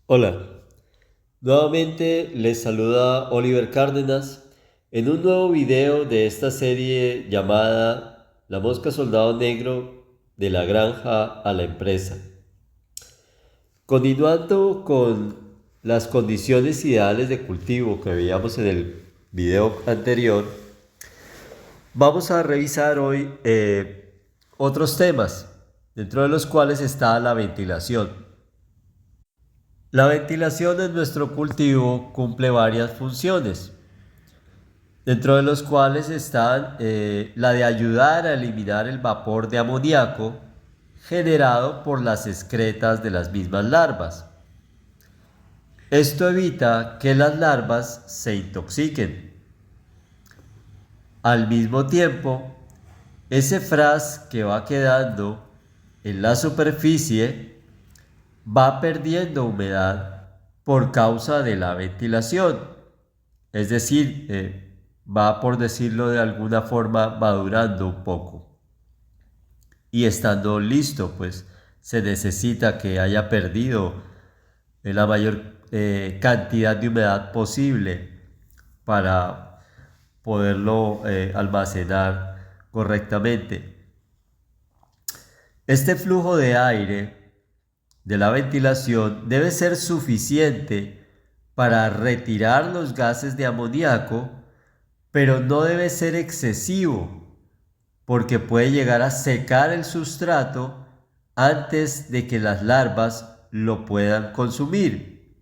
Hola, nuevamente les saluda Oliver Cárdenas en un nuevo video de esta serie llamada La mosca soldado negro de la granja a la empresa. Continuando con las condiciones ideales de cultivo que veíamos en el video anterior, vamos a revisar hoy otros temas, dentro de los cuales está la ventilación. La ventilación en nuestro cultivo cumple varias funciones, dentro de los cuales están la de ayudar a eliminar el vapor de amoníaco generado por las excretas de las mismas larvas. Esto evita que las larvas se intoxiquen. Al mismo tiempo, ese fraz que va quedando en la superficie va perdiendo humedad por causa de la ventilación. Es decir, va, por decirlo de alguna forma, madurando un poco. Y estando listo, pues se necesita que haya perdido la mayor cantidad de humedad posible para poderlo almacenar correctamente. Este flujo de aire de la ventilación debe ser suficiente para retirar los gases de amoníaco, pero no debe ser excesivo, porque puede llegar a secar el sustrato antes de que las larvas lo puedan consumir.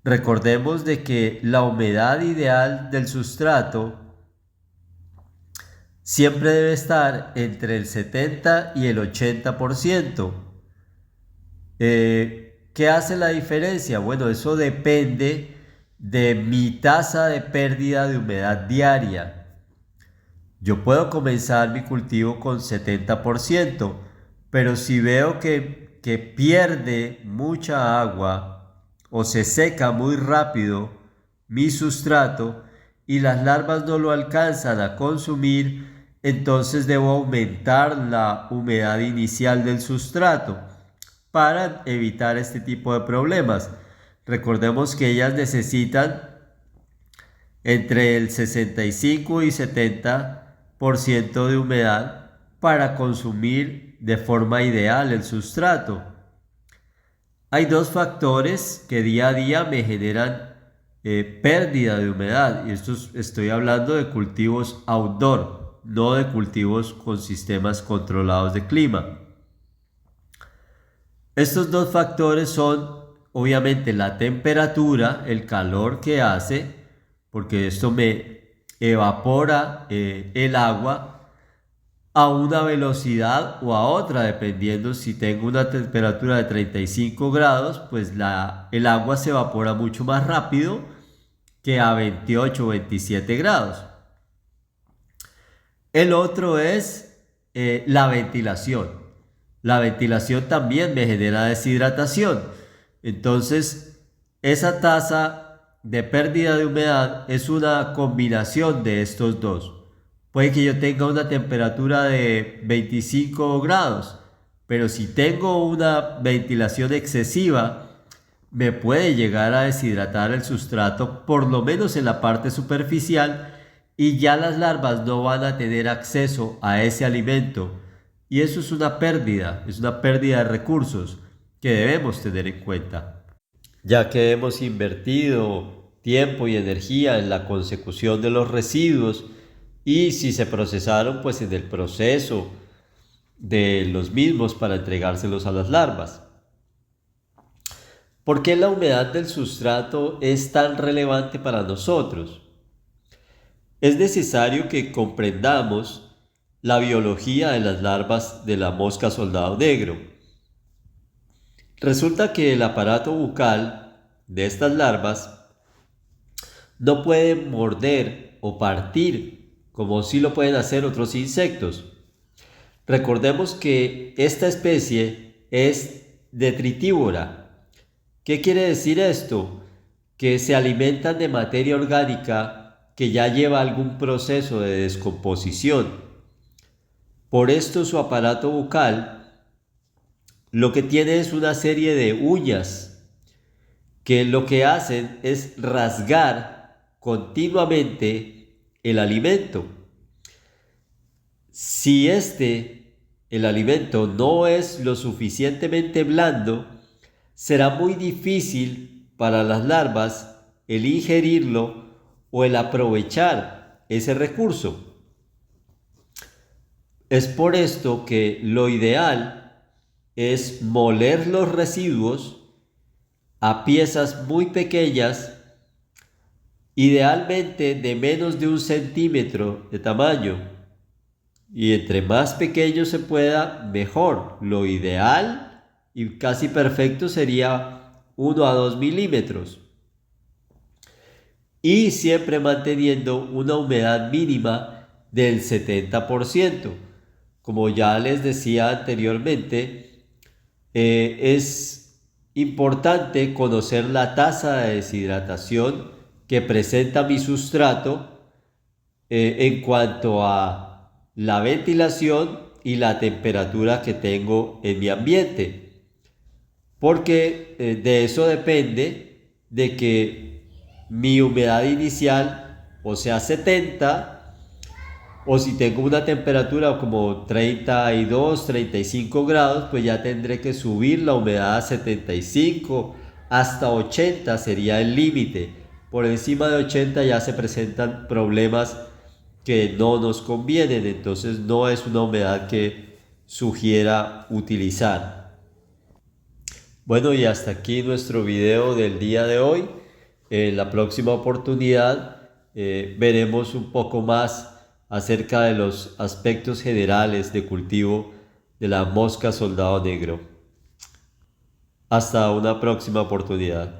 Recordemos de que la humedad ideal del sustrato siempre debe estar entre el 70 y el 80%. ¿Qué hace la diferencia? Bueno, eso depende de mi tasa de pérdida de humedad diaria. Yo puedo comenzar mi cultivo con 70%, pero si veo que pierde mucha agua o se seca muy rápido mi sustrato y las larvas no lo alcanzan a consumir, entonces debo aumentar la humedad inicial del sustrato para evitar este tipo de problemas. Recordemos que ellas necesitan entre el 65 y 70% de humedad para consumir de forma ideal el sustrato. Hay dos factores que día a día me generan pérdida de humedad, y estoy hablando de cultivos outdoor, no de cultivos con sistemas controlados de clima. Estos dos factores son obviamente la temperatura, el calor que hace, porque esto me evapora el agua a una velocidad o a otra, dependiendo. Si tengo una temperatura de 35 grados, pues el agua se evapora mucho más rápido que a 28 o 27 grados. El otro es la ventilación. La ventilación también me genera deshidratación. Entonces, esa tasa de pérdida de humedad es una combinación de estos dos. Puede que yo tenga una temperatura de 25 grados, pero si tengo una ventilación excesiva, me puede llegar a deshidratar el sustrato, por lo menos en la parte superficial, y ya las larvas no van a tener acceso a ese alimento. Y eso es una pérdida de recursos que debemos tener en cuenta, ya que hemos invertido tiempo y energía en la consecución de los residuos, y si se procesaron, pues en el proceso de los mismos para entregárselos a las larvas. ¿Por qué la humedad del sustrato es tan relevante para nosotros? Es necesario que comprendamos la biología de las larvas de la mosca soldado negro. Resulta que el aparato bucal de estas larvas no puede morder o partir como sí lo pueden hacer otros insectos. Recordemos que esta especie es detritívora. ¿Qué quiere decir esto? Que se alimentan de materia orgánica que ya lleva algún proceso de descomposición. Por esto su aparato bucal lo que tiene es una serie de uñas que lo que hacen es rasgar continuamente el alimento. Si el alimento no es lo suficientemente blando, será muy difícil para las larvas el ingerirlo o el aprovechar ese recurso. Es por esto que lo ideal es moler los residuos a piezas muy pequeñas, idealmente de menos de 1 centímetro de tamaño. Y entre más pequeño se pueda, mejor. Lo ideal y casi perfecto sería 1 a 2 milímetros. Y siempre manteniendo una humedad mínima del 70%. Como ya les decía anteriormente, es importante conocer la tasa de deshidratación que presenta mi sustrato en cuanto a la ventilación y la temperatura que tengo en mi ambiente, porque de eso depende de que mi humedad inicial o sea 70, o si tengo una temperatura como 32, 35 grados, pues ya tendré que subir la humedad a 75, hasta 80 sería el límite. Por encima de 80 ya se presentan problemas que no nos convienen, entonces no es una humedad que sugiera utilizar. Bueno, y hasta aquí nuestro video del día de hoy. En la próxima oportunidad veremos un poco más acerca de los aspectos generales de cultivo de la mosca soldado negro. Hasta una próxima oportunidad.